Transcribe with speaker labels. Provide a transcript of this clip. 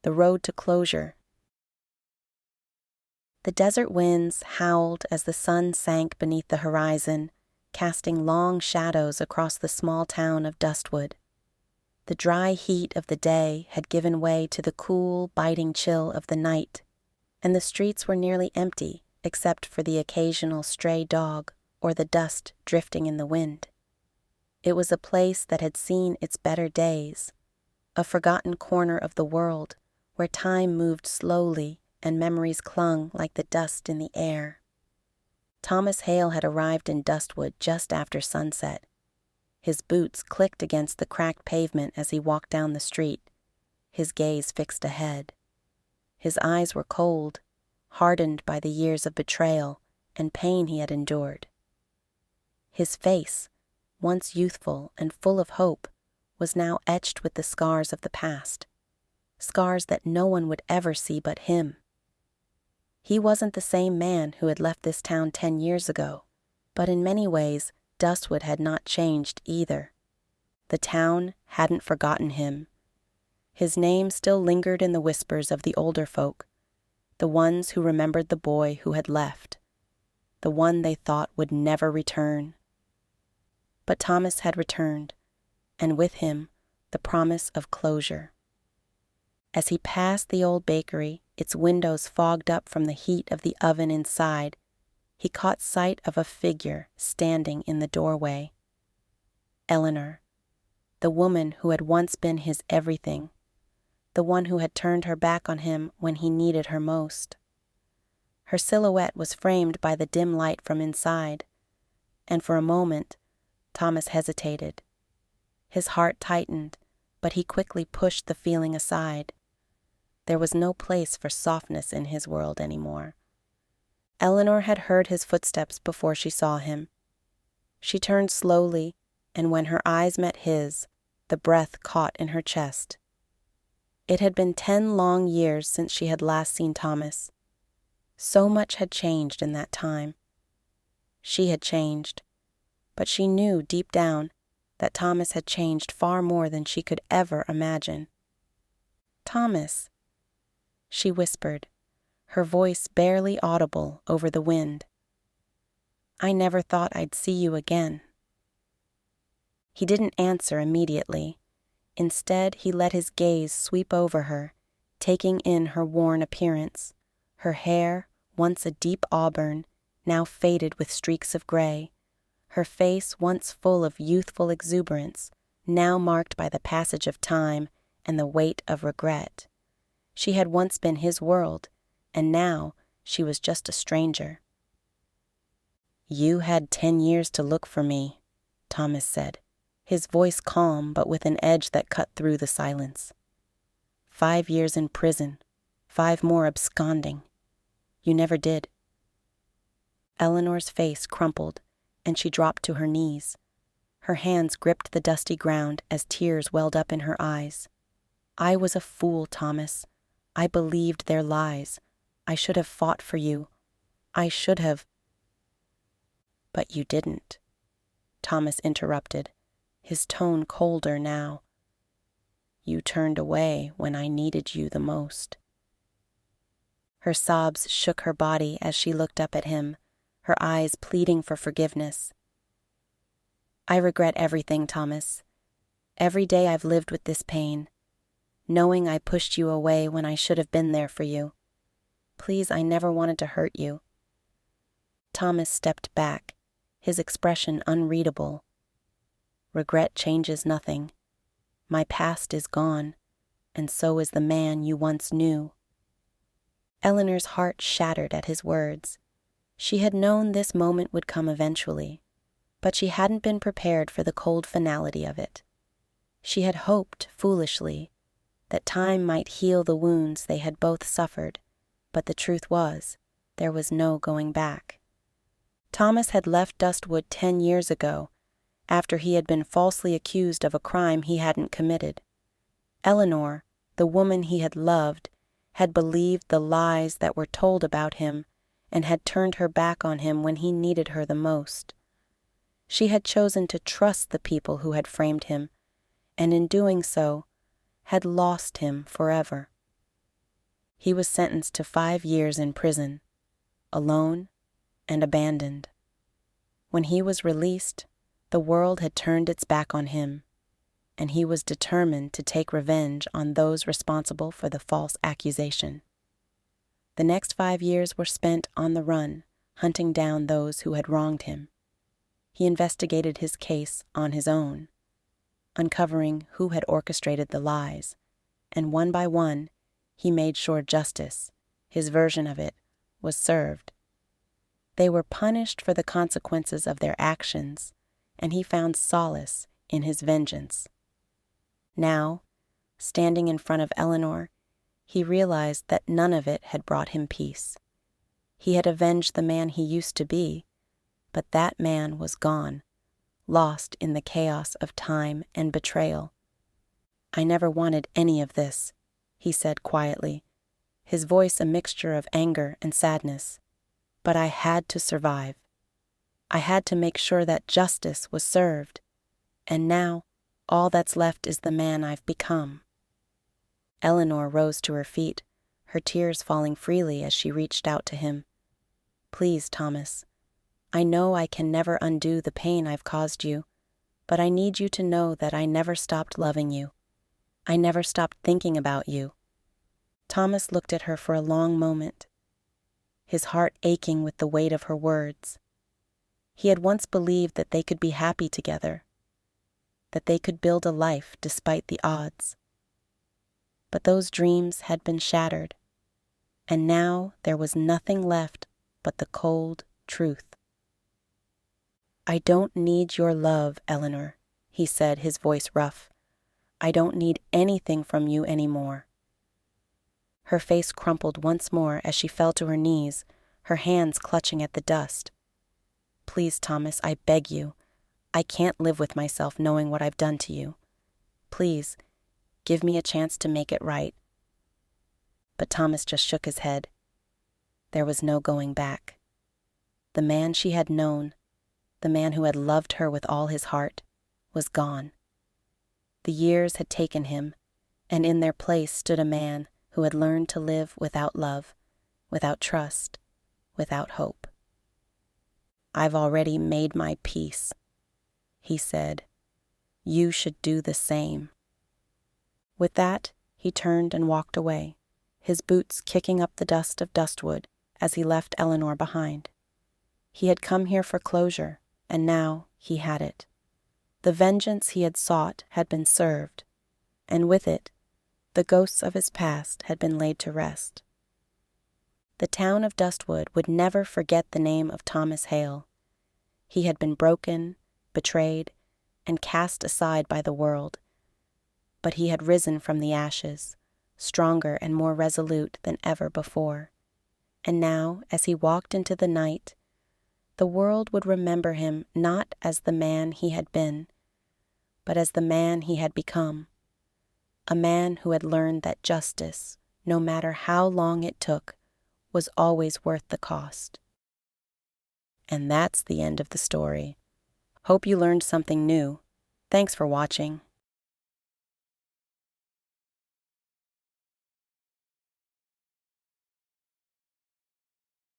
Speaker 1: the road to closure. The desert winds howled as the sun sank beneath the horizon, casting long shadows across the small town of Dustwood. The dry heat of the day had given way to the cool, biting chill of the night, and the streets were nearly empty except for the occasional stray dog or the dust drifting in the wind. It was a place that had seen its better days, a forgotten corner of the world where time moved slowly and memories clung like the dust in the air. Thomas Hale had arrived in Dustwood just after sunset. His boots clicked against the cracked pavement as he walked down the street, his gaze fixed ahead. His eyes were cold, hardened by the years of betrayal and pain he had endured. His face, once youthful and full of hope, was now etched with the scars of the past, scars that no one would ever see but him. He wasn't the same man who had left this town 10 years ago, but in many ways, Dustwood had not changed either. The town hadn't forgotten him. His name still lingered in the whispers of the older folk, the ones who remembered the boy who had left, the one they thought would never return. But Thomas had returned, and with him, the promise of closure. As he passed the old bakery, its windows fogged up from the heat of the oven inside, he caught sight of a figure standing in the doorway. Eleanor, the woman who had once been his everything, the one who had turned her back on him when he needed her most. Her silhouette was framed by the dim light from inside, and for a moment, Thomas hesitated. His heart tightened, but he quickly pushed the feeling aside. There was no place for softness in his world anymore. Eleanor had heard his footsteps before she saw him. She turned slowly, and when her eyes met his, the breath caught in her chest. It had been 10 long years since she had last seen Thomas. So much had changed in that time. She had changed, but she knew deep down that Thomas had changed far more than she could ever imagine. "Thomas," she whispered, her voice barely audible over the wind. "I never thought I'd see you again." He didn't answer immediately. Instead, he let his gaze sweep over her, taking in her worn appearance, her hair, once a deep auburn, now faded with streaks of gray, her face once full of youthful exuberance, now marked by the passage of time and the weight of regret. She had once been his world, and now she was just a stranger. "You had 10 years to look for me," Thomas said, his voice calm but with an edge that cut through the silence. 5 years in prison, 5 more absconding. You never did. Eleanor's face crumpled, and she dropped to her knees. Her hands gripped the dusty ground as tears welled up in her eyes. "I was a fool, Thomas. I believed their lies. I should have fought for you. I should have—" "But you didn't," Thomas interrupted, his tone colder now. "You turned away when I needed you the most." Her sobs shook her body as she looked up at him, her eyes pleading for forgiveness. "I regret everything, Thomas. Every day I've lived with this pain, knowing I pushed you away when I should have been there for you. Please, I never wanted to hurt you." Thomas stepped back, his expression unreadable. "Regret changes nothing. My past is gone, and so is the man you once knew." Eleanor's heart shattered at his words. She had known this moment would come eventually, but she hadn't been prepared for the cold finality of it. She had hoped, foolishly, that time might heal the wounds they had both suffered, but the truth was, there was no going back. Thomas had left Dustwood 10 years ago, after he had been falsely accused of a crime he hadn't committed. Eleanor, the woman he had loved, had believed the lies that were told about him and had turned her back on him when he needed her the most. She had chosen to trust the people who had framed him, and in doing so, had lost him forever. He was sentenced to 5 years in prison, alone and abandoned. When he was released, the world had turned its back on him, and he was determined to take revenge on those responsible for the false accusation. The next 5 years were spent on the run, hunting down those who had wronged him. He investigated his case on his own, uncovering who had orchestrated the lies, and one by one, he made sure justice, his version of it, was served. They were punished for the consequences of their actions, and he found solace in his vengeance. Now, standing in front of Eleanor, he realized that none of it had brought him peace. He had avenged the man he used to be, but that man was gone, lost in the chaos of time and betrayal. "I never wanted any of this," he said quietly, his voice a mixture of anger and sadness. "But I had to survive. I had to make sure that justice was served. And now, all that's left is the man I've become." Eleanor rose to her feet, her tears falling freely as she reached out to him. "Please, Thomas, I know I can never undo the pain I've caused you, but I need you to know that I never stopped loving you. I never stopped thinking about you." Thomas looked at her for a long moment, his heart aching with the weight of her words. He had once believed that they could be happy together, that they could build a life despite the odds. But those dreams had been shattered, and now there was nothing left but the cold truth. "I don't need your love, Eleanor," he said, his voice rough. "I don't need anything from you anymore." Her face crumpled once more as she fell to her knees, her hands clutching at the dust. "Please, Thomas, I beg you. I can't live with myself knowing what I've done to you. Please, give me a chance to make it right." But Thomas just shook his head. There was no going back. The man she had known, the man who had loved her with all his heart, was gone. The years had taken him, and in their place stood a man who had learned to live without love, without trust, without hope. "I've already made my peace," he said. "You should do the same." With that, he turned and walked away, his boots kicking up the dust of Dustwood as he left Eleanor behind. He had come here for closure, and now he had it. The vengeance he had sought had been served, and with it, the ghosts of his past had been laid to rest. The town of Dustwood would never forget the name of Thomas Hale. He had been broken, betrayed, and cast aside by the world, but he had risen from the ashes, stronger and more resolute than ever before. And now, as he walked into the night, the world would remember him not as the man he had been, but as the man he had become, a man who had learned that justice, no matter how long it took, was always worth the cost. And that's the end of the story. Hope you learned something new. Thanks for watching.